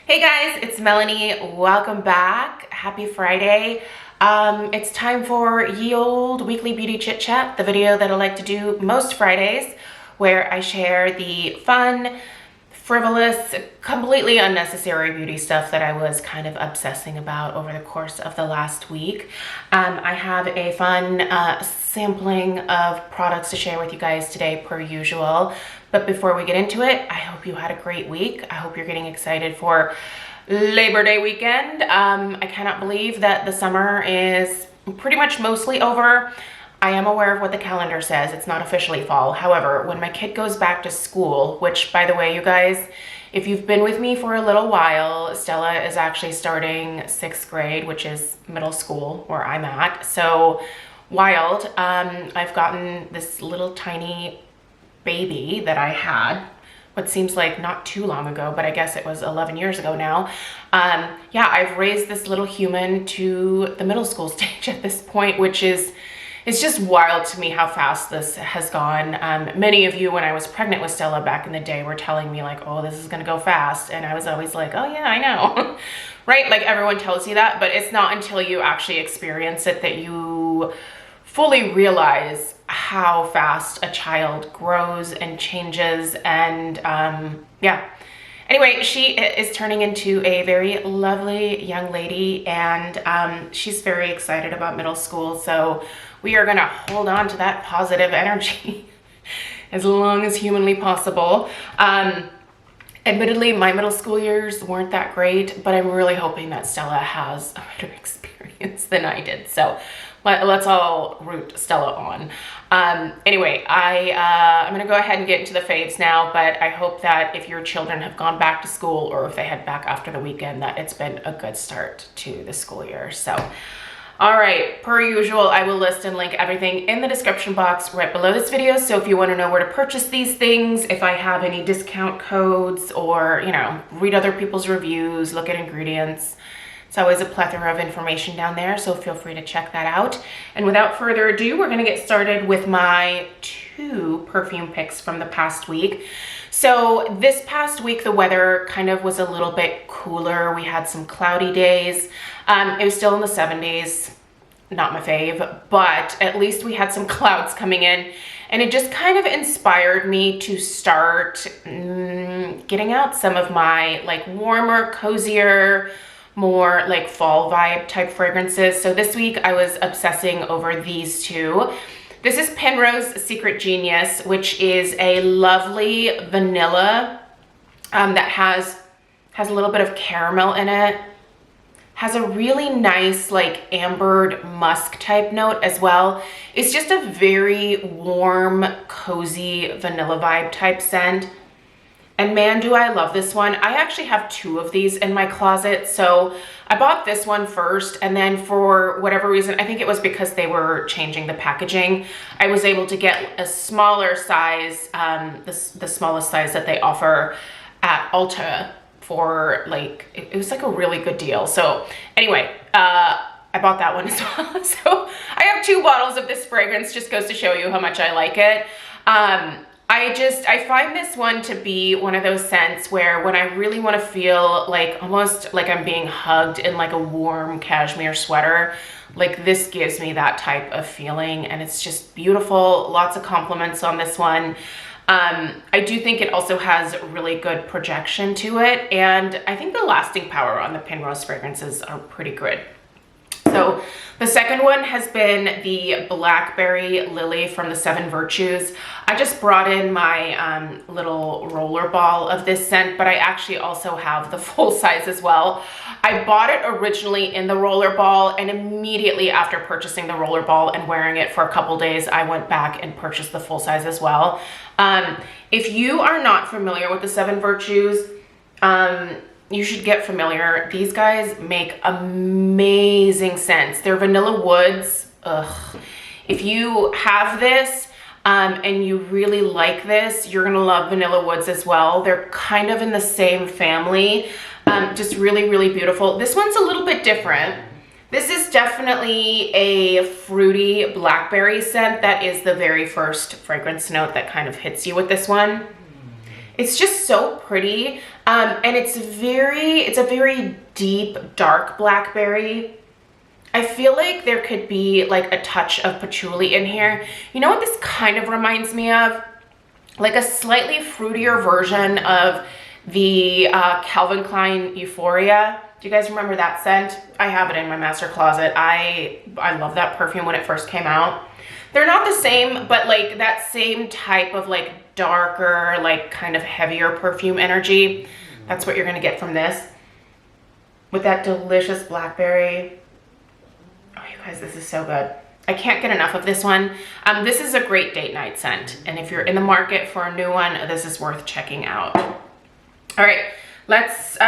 Hey guys, it's Melanie. Welcome back. Happy Friday. It's time for ye old weekly beauty chit chat, the video that I like to do most Fridays, where I share the fun, frivolous, completely unnecessary beauty stuff that I was kind of obsessing about over the course of the last week. I have a fun sampling of products to share with you guys today per usual. But before we get into it, I hope you had a great week. I hope you're getting excited for Labor Day weekend. I cannot believe that the summer is pretty much mostly over. I am aware of what the calendar says. It's not officially fall. However, when my kid goes back to school, which by the way, you guys, if you've been with me for a little while, Stella is actually starting 6th grade, which is middle school where I'm at. So wild. I've gotten this little tiny baby that I had what seems like not too long ago, but I guess it was 11 years ago now. Yeah, I've raised this little human to the middle school stage at this point, which is, it's just wild to me how fast this has gone. Many of you, when I was pregnant with Stella back in the day, were telling me like, oh, this is gonna go fast. And I was always like, oh yeah, I know. Right? Like everyone tells you that, but it's not until you actually experience it that you fully realize how fast a child grows and changes. And yeah, anyway, she is turning into a very lovely young lady, and she's very excited about middle school. So we are gonna hold on to that positive energy as long as humanly possible. Admittedly, my middle school years weren't that great, but I'm really hoping that Stella has a better experience than I did. So let's all root Stella on. Anyway, I'm gonna go ahead and get into the faves now, but I hope that if your children have gone back to school or if they head back after the weekend, that it's been a good start to the school year. So, all right, per usual, I will list and link everything in the description box right below this video. So if you wanna know where to purchase these things, if I have any discount codes, or, you know, read other people's reviews, look at ingredients, it's always a plethora of information down there, so feel free to check that out. And without further ado, we're gonna get started with my 2 perfume picks from the past week. So this past week, the weather kind of was a little bit cooler. We had some cloudy days. It was still in the 70s, not my fave, but at least we had some clouds coming in, and it just kind of inspired me to start getting out some of my like warmer, cozier, more like fall vibe type fragrances. So this week I was obsessing over these 2. This is Penrose Secret Genius, which is a lovely vanilla that has a little bit of caramel in it. Has a really nice like ambered musk type note as well. It's just a very warm, cozy vanilla vibe type scent. And man, do I love this one. I actually have 2 of these in my closet. So I bought this one first, and then for whatever reason, I think it was because they were changing the packaging, I was able to get a smaller size, the smallest size that they offer at Ulta for like, it was like a really good deal. So anyway, I bought that one as well. So I have 2 bottles of this fragrance, just goes to show you how much I like it. I find this one to be one of those scents where when I really want to feel like almost like I'm being hugged in like a warm cashmere sweater, like this gives me that type of feeling, and it's just beautiful. Lots of compliments on this one. I do think it also has really good projection to it, and I think the lasting power on the Penrose fragrances are pretty good. So the second one has been the Blackberry Lily from the 7 Virtues. I just brought in my little roller ball of this scent, but I actually also have the full size as well. I bought it originally in the roller ball, and immediately after purchasing the roller ball and wearing it for a couple days, I went back and purchased the full size as well. If you are not familiar with the 7 Virtues, you should get familiar. These guys make amazing scents. They're vanilla woods. Ugh. If you have this and you really like this, you're gonna love vanilla woods as well. They're kind of in the same family. Just really, really beautiful. This one's a little bit different. This is definitely a fruity blackberry scent. That is the very first fragrance note that kind of hits you with this one. It's just so pretty. And it's a very deep, dark blackberry. I feel like there could be like a touch of patchouli in here. You know what this kind of reminds me of? Like a slightly fruitier version of the Calvin Klein Euphoria. Do you guys remember that scent? I have it in my master closet. I love that perfume when it first came out. They're not the same, but like that same type of like darker, like kind of heavier perfume energy. That's what you're gonna get from this. With that delicious blackberry. Oh, you guys, this is so good. I can't get enough of this one. This is a great date night scent. And if you're in the market for a new one, this is worth checking out. All right, let's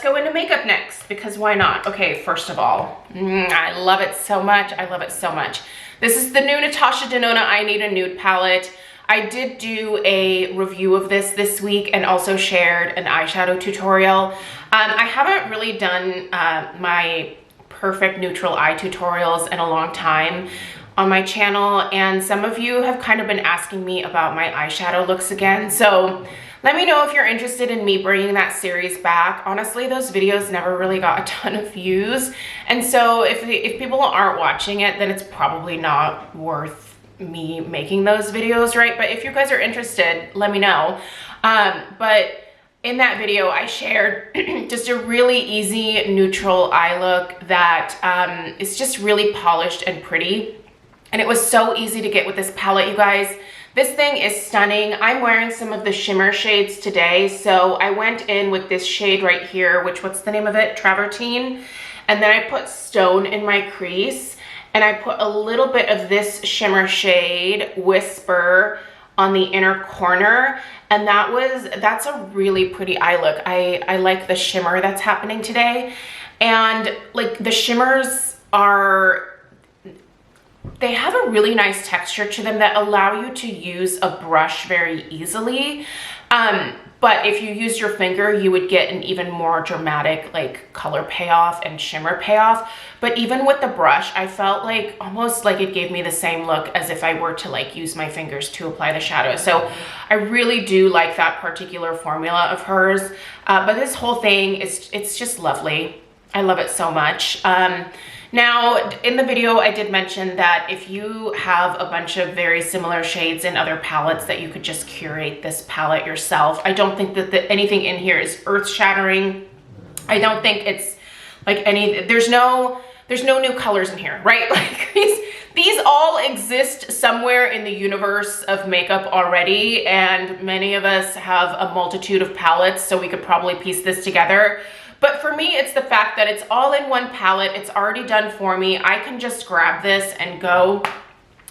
go into makeup next, because why not? Okay, first of all, I love it so much. I love it so much. This is the new Natasha Denona I Need a Nude palette. I did do a review of this week and also shared an eyeshadow tutorial. I haven't really done my perfect neutral eye tutorials in a long time on my channel, and some of you have kind of been asking me about my eyeshadow looks again. So let me know if you're interested in me bringing that series back. Honestly, those videos never really got a ton of views, and so if people aren't watching it, then it's probably not worth me making those videos, right? But if you guys are interested, let me know. But in that video, I shared just a really easy neutral eye look that is just really polished and pretty. And it was so easy to get with this palette, you guys. This thing is stunning. I'm wearing some of the shimmer shades today. So I went in with this shade right here, which, what's the name of it? Travertine. And then I put Stone in my crease. And I put a little bit of this shimmer shade, Whisper, on the inner corner, and that's a really pretty eye look. I like the shimmer that's happening today, and like the shimmers they have a really nice texture to them that allow you to use a brush very easily. But if you use your finger, you would get an even more dramatic like color payoff and shimmer payoff. But even with the brush, I felt like almost like it gave me the same look as if I were to like use my fingers to apply the shadow. So I really do like that particular formula of hers. But this whole thing it's just lovely. I love it so much. Now, in the video, I did mention that if you have a bunch of very similar shades in other palettes, that you could just curate this palette yourself. I don't think that anything in here is earth-shattering. I don't think it's like there's no new colors in here, right? Like these all exist somewhere in the universe of makeup already, and many of us have a multitude of palettes, so we could probably piece this together. But for me, it's the fact that it's all in one palette. It's already done for me. I can just grab this and go.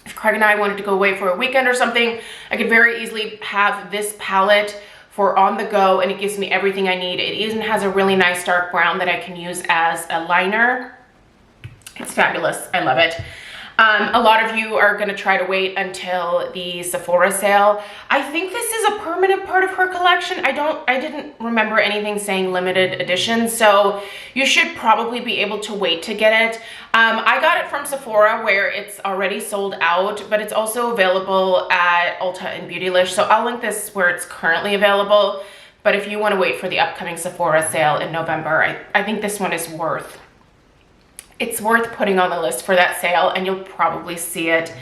If Craig and I wanted to go away for a weekend or something, I could very easily have this palette for on the go, and it gives me everything I need. It even has a really nice dark brown that I can use as a liner. It's fabulous. I love it. A lot of you are going to try to wait until the Sephora sale. I think this is a permanent part of her collection. I didn't remember anything saying limited edition, so you should probably be able to wait to get it. I got it from Sephora where it's already sold out, but it's also available at Ulta and Beautylish, so I'll link this where it's currently available. But if you want to wait for the upcoming Sephora sale in November, I think this one is worth putting on the list for that sale, and you'll probably see it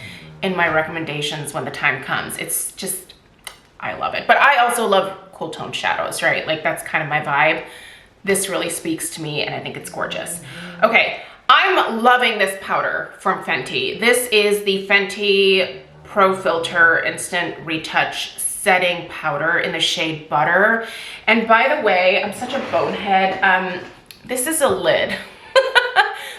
in my recommendations when the time comes. It's just, I love it. But I also love cool tone shadows, right? Like that's kind of my vibe. This really speaks to me, and I think it's gorgeous. Okay, I'm loving this powder from Fenty. This is the Fenty Pro Filter Instant Retouch Setting Powder in the shade Butter. And by the way, I'm such a bonehead. This is a lid.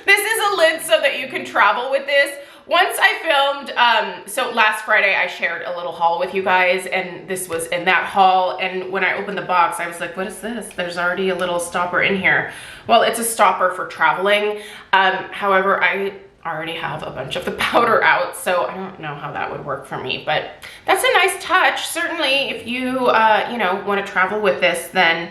This is a lid so that you can travel with this. Once I filmed, so last Friday I shared a little haul with you guys, and this was in that haul, and when I opened the box I was like, what is this? There's already a little stopper in here. Well, it's a stopper for traveling. However, I already have a bunch of the powder out, so I don't know how that would work for me, but that's a nice touch. Certainly if you, you know, want to travel with this, then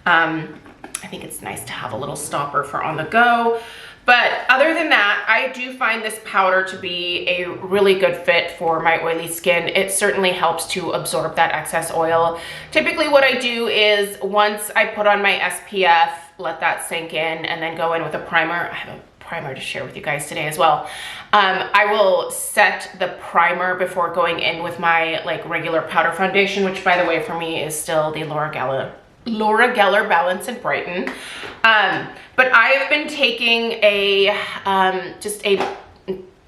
I think it's nice to have a little stopper for on the go. But other than that, I do find this powder to be a really good fit for my oily skin. It certainly helps to absorb that excess oil. Typically what I do is once I put on my SPF, let that sink in, and then go in with a primer. I have a primer to share with you guys today as well. I will set the primer before going in with my like regular powder foundation, which by the way for me is still the Laura Geller Balance and Brighten. But I have been taking a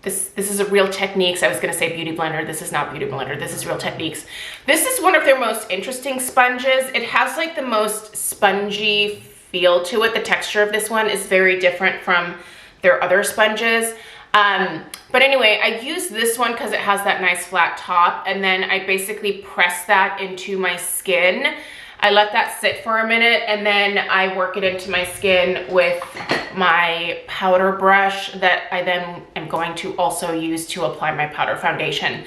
this is a Real Techniques. I was gonna say Beauty Blender. This is not Beauty Blender. This is Real Techniques. This is one of their most interesting sponges. It has like the most spongy feel to it. The texture of this one is very different from their other sponges. But anyway, I use this one because it has that nice flat top, and then I basically press that into my skin. I let that sit for a minute, and then I work it into my skin with my powder brush that I then am going to also use to apply my powder foundation.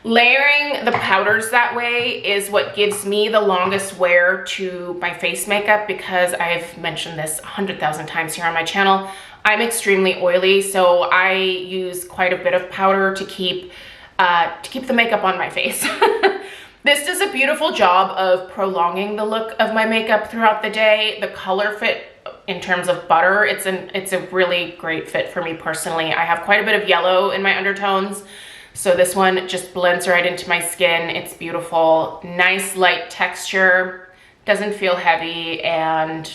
Layering the powders that way is what gives me the longest wear to my face makeup, because I've mentioned this 100,000 times here on my channel. I'm extremely oily, so I use quite a bit of powder to keep the makeup on my face. This does a beautiful job of prolonging the look of my makeup throughout the day. The color fit in terms of butter, it's a really great fit for me personally. I have quite a bit of yellow in my undertones, so this one just blends right into my skin. It's beautiful, nice light texture, doesn't feel heavy, and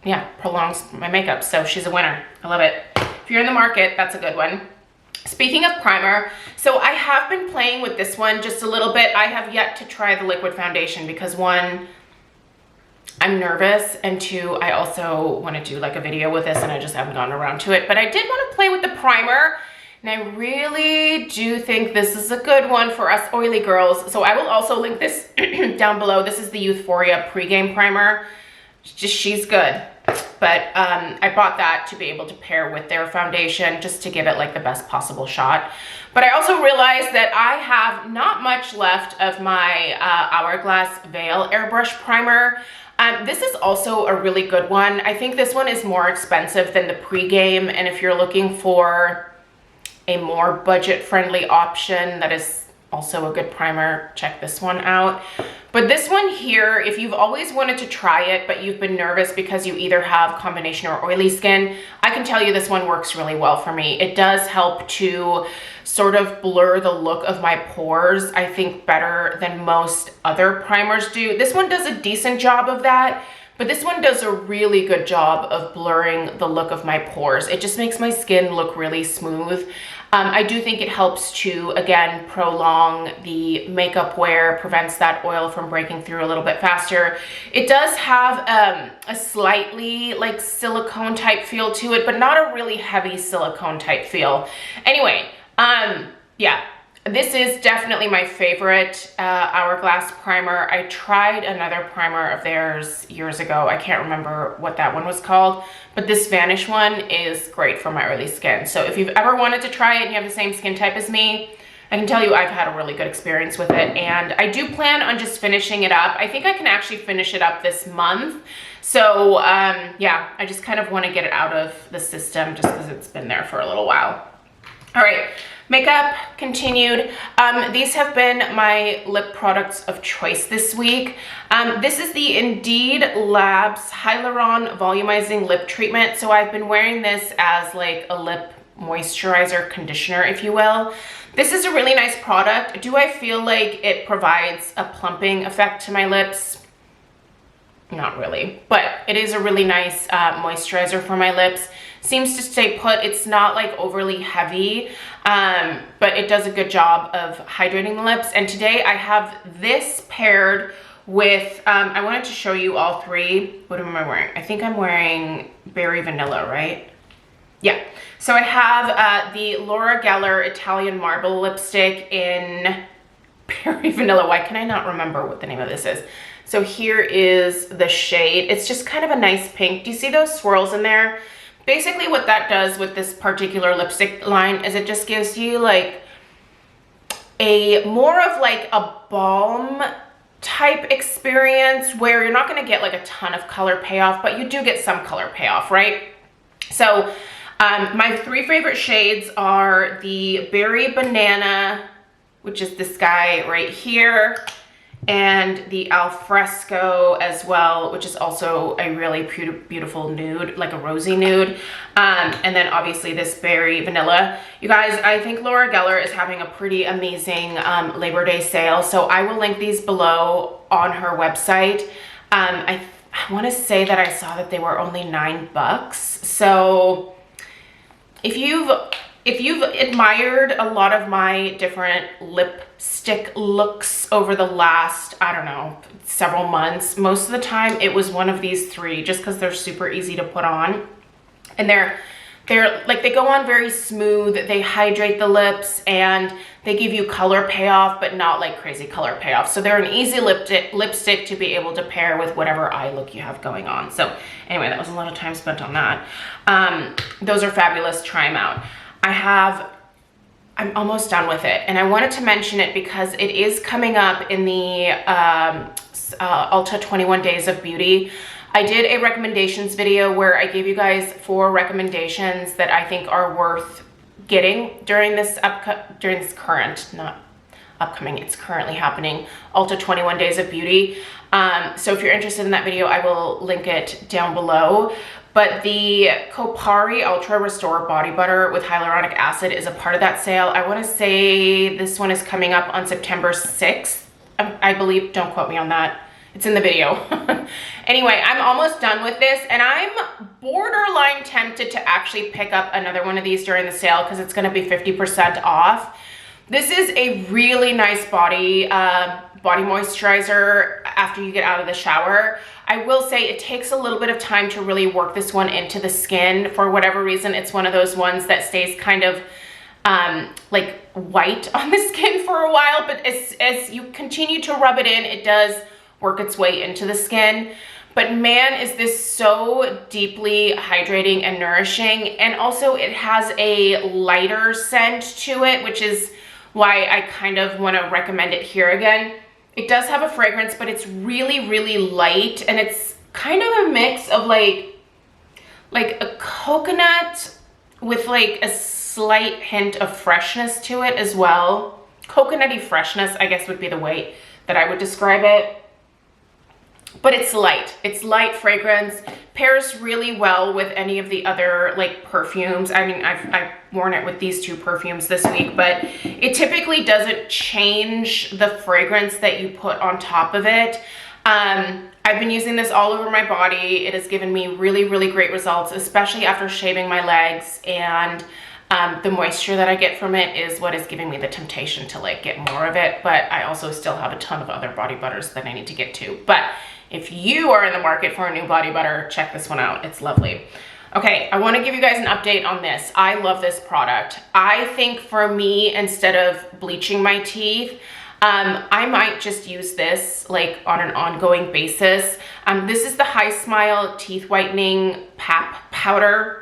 yeah, prolongs my makeup. So she's a winner. I love it. If you're in the market, that's a good one. Speaking of primer, so I have been playing with this one just a little bit. I have yet to try the liquid foundation because one, I'm nervous, and two, I also want to do like a video with this and I just haven't gotten around to it. But I did want to play with the primer, and I really do think this is a good one for us oily girls. So I will also link this down below. This is the Euphoria pregame primer. She's good. But I bought that to be able to pair with their foundation, just to give it like the best possible shot. But I also realized that I have not much left of my Hourglass Veil Airbrush Primer. This is also a really good one. I think this one is more expensive than the pregame, and if you're looking for a more budget-friendly option that is also a good primer, check this one out. But this one here, if you've always wanted to try it, but you've been nervous because you either have combination or oily skin, I can tell you this one works really well for me. It does help to sort of blur the look of my pores, I think, better than most other primers do. This one does a decent job of that, but this one does a really good job of blurring the look of my pores. It just makes my skin look really smooth. I do think it helps to, again, prolong the makeup wear, prevents that oil from breaking through a little bit faster. It does have a slightly like silicone type feel to it, but not a really heavy silicone type feel. Anyway, yeah. This is definitely my favorite Hourglass primer. I tried another primer of theirs years ago. I can't remember what that one was called, but this Vanish one is great for my oily skin. So if you've ever wanted to try it and you have the same skin type as me, I can tell you I've had a really good experience with it, and I do plan on just finishing it up. I think I can actually finish it up this month. So yeah, I just kind of want to get it out of the system just because it's been there for a little while. All right. Makeup continued. These have been my lip products of choice this week. This is the Indeed Labs Hyaluron Volumizing Lip Treatment. So I've been wearing this as like a lip moisturizer conditioner, if you will. This is a really nice product. Do I feel like it provides a plumping effect to my lips? Not really, but it is a really nice moisturizer for my lips. Seems to stay put. It's not like overly heavy, but it does a good job of hydrating the lips. And today I have this paired with, I wanted to show you all three. What am I wearing? I think I'm wearing Berry Vanilla, right? Yeah. So I have the Laura Geller Italian Marble lipstick in Berry Vanilla. Why can I not remember what the name of this is? So here is the shade. It's just kind of a nice pink. Do you see those swirls in there? Basically what that does with this particular lipstick line is it just gives you like a more of like a balm type experience where you're not going to get like a ton of color payoff, but you do get some color payoff, right? So My three favorite shades are the Berry Banana, which is this guy right here, and the Alfresco as well, which is also a really beautiful nude, like a rosy nude. And then obviously this Berry Vanilla. You guys, I think Laura Geller is having a pretty amazing Labor Day sale, so I will link these below on her website. I want to say that I saw that they were only $9. So if you've admired a lot of my different lipstick looks over the last, I don't know, several months, most of the time it was one of these three, just because they're super easy to put on. And they're like, they go on very smooth, they hydrate the lips, and they give you color payoff, but not like crazy color payoff. So they're an easy lipstick to be able to pair with whatever eye look you have going on. So anyway, that was a lot of time spent on that. Those are fabulous. Try them out. I'm almost done with it, and I wanted to mention it because it is coming up in the Ulta 21 Days of Beauty. I did a recommendations video where I gave you guys 4 recommendations that I think are worth getting during this current, not upcoming, it's currently happening, Ulta 21 Days of Beauty. So if you're interested in that video, I will link it down below. But the Kopari Ultra Restore Body Butter with hyaluronic acid is a part of that sale. I want to say this one is coming up on September 6th, I believe. Don't quote me on that. It's in the video. Anyway, I'm almost done with this, and I'm borderline tempted to actually pick up another one of these during the sale because it's going to be 50% off. This is a really nice body moisturizer after you get out of the shower. I will say it takes a little bit of time to really work this one into the skin. For whatever reason, it's one of those ones that stays kind of like white on the skin for a while, but as you continue to rub it in, it does work its way into the skin. But man, is this so deeply hydrating and nourishing. And also it has a lighter scent to it, which is why I kind of want to recommend it here again. It does have a fragrance, but it's really, really light, and it's kind of a mix of like a coconut with like a slight hint of freshness to it as well. Coconutty freshness, I guess, would be the way that I would describe it. But it's light. It's light fragrance. Pairs really well with any of the other like perfumes. I mean, I've worn it with these 2 perfumes this week, but it typically doesn't change the fragrance that you put on top of it. I've been using this all over my body. It has given me really, really great results, especially after shaving my legs, and the moisture that I get from it is what is giving me the temptation to like get more of it. But I also still have a ton of other body butters that I need to get to. But if you are in the market for a new body butter, check this one out. It's lovely. Okay, I want to give you guys an update on this. I love this product. I think for me, instead of bleaching my teeth, I might just use this like on an ongoing basis. This is the High Smile Teeth Whitening Pap Powder.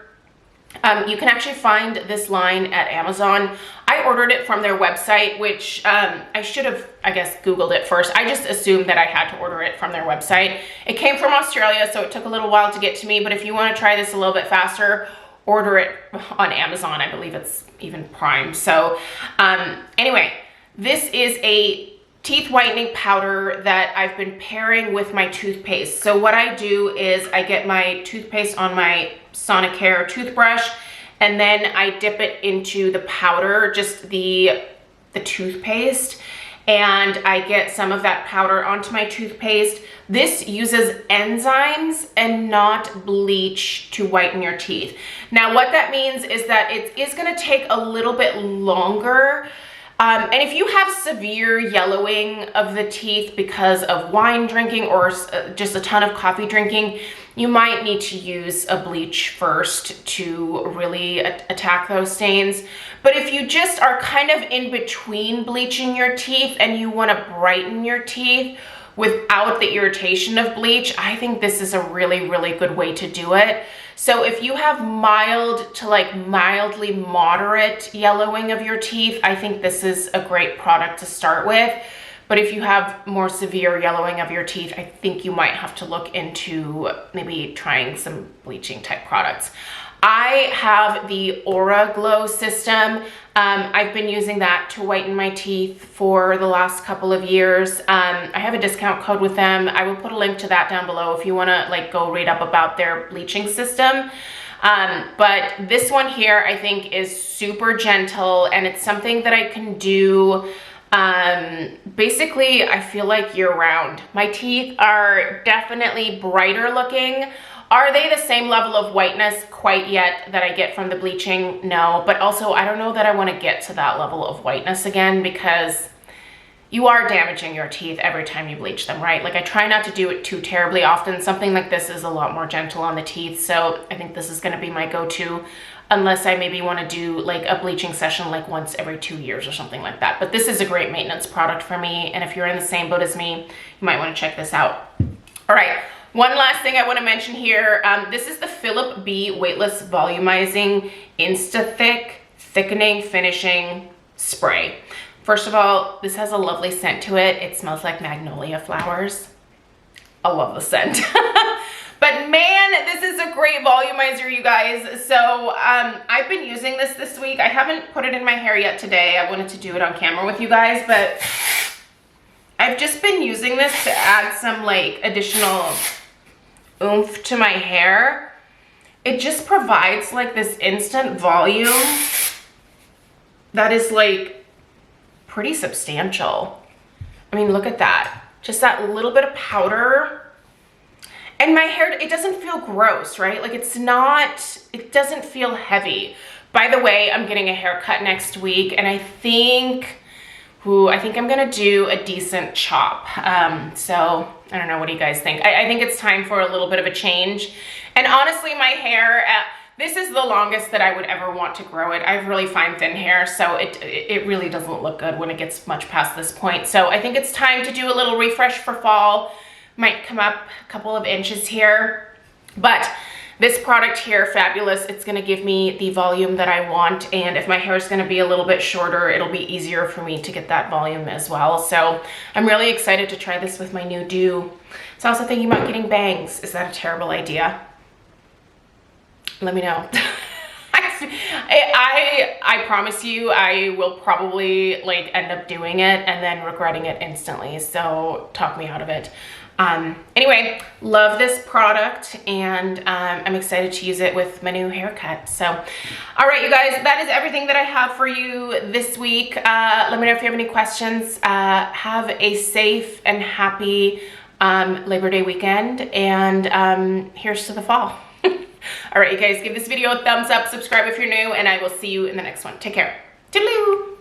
You can actually find this line at Amazon. I ordered it from their website, which I should have, I guess, Googled it first. I just assumed that I had to order it from their website. It came from Australia, so it took a little while to get to me, but if you want to try this a little bit faster, order it on Amazon. I believe it's even Prime. So anyway, this is a teeth whitening powder that I've been pairing with my toothpaste. So what I do is I get my toothpaste on my Sonicare toothbrush, and then I dip it into the powder, just the toothpaste, and I get some of that powder onto my toothpaste. This uses enzymes and not bleach to whiten your teeth. Now what that means is that it is going to take a little bit longer. And if you have severe yellowing of the teeth because of wine drinking or just a ton of coffee drinking, you might need to use a bleach first to really attack those stains. But if you just are kind of in between bleaching your teeth and you want to brighten your teeth without the irritation of bleach, I think this is a really, really good way to do it. So if you have mild to like mildly moderate yellowing of your teeth, I think this is a great product to start with. But if you have more severe yellowing of your teeth, I think you might have to look into maybe trying some bleaching type products. I have the Aura Glow system. I've been using that to whiten my teeth for the last couple of years. I have a discount code with them. I will put a link to that down below if you want to like go read up about their bleaching system. But this one here I think is super gentle, and it's something that I can do basically I feel like year round. My teeth are definitely brighter looking. Are they the same level of whiteness quite yet that I get from the bleaching? No, but also I don't know that I want to get to that level of whiteness again, because you are damaging your teeth every time you bleach them, right? Like I try not to do it too terribly often. Something like this is a lot more gentle on the teeth, so I think this is going to be my go-to, unless I maybe want to do like a bleaching session like once every 2 years or something like that. But this is a great maintenance product for me, and if you're in the same boat as me, you might want to check this out. All right. One last thing I want to mention here, this is the Philip B Weightless Volumizing Insta-Thick Thickening Finishing Spray. First of all, this has a lovely scent to it. It smells like magnolia flowers. I love the scent. But man, this is a great volumizer, you guys. So I've been using this week. I haven't put it in my hair yet today. I wanted to do it on camera with you guys, but I've just been using this to add some like additional oomph to my hair. It just provides like this instant volume that is like pretty substantial. I mean, look at that. Just that little bit of powder. And my hair, it doesn't feel gross, right? Like it's not, it doesn't feel heavy. By the way, I'm getting a haircut next week, and I think I'm gonna do a decent chop. So I don't know, what do you guys think? I think it's time for a little bit of a change. And honestly, my hair, this is the longest that I would ever want to grow it. I have really fine, thin hair, so it really doesn't look good when it gets much past this point. So I think it's time to do a little refresh for fall. Might come up a couple of inches here, but this product here, fabulous. It's gonna give me the volume that I want, and if my hair is gonna be a little bit shorter, it'll be easier for me to get that volume as well. So I'm really excited to try this with my new do. I was also thinking about getting bangs. Is that a terrible idea? Let me know. I promise you, I will probably like end up doing it and then regretting it instantly. So talk me out of it. Anyway, love this product, and I'm excited to use it with my new haircut. So, all right, you guys, that is everything that I have for you this week. Let me know if you have any questions. Have a safe and happy Labor Day weekend, and here's to the fall. All right, you guys, give this video a thumbs up, subscribe if you're new, and I will see you in the next one. Take care. Toodaloo!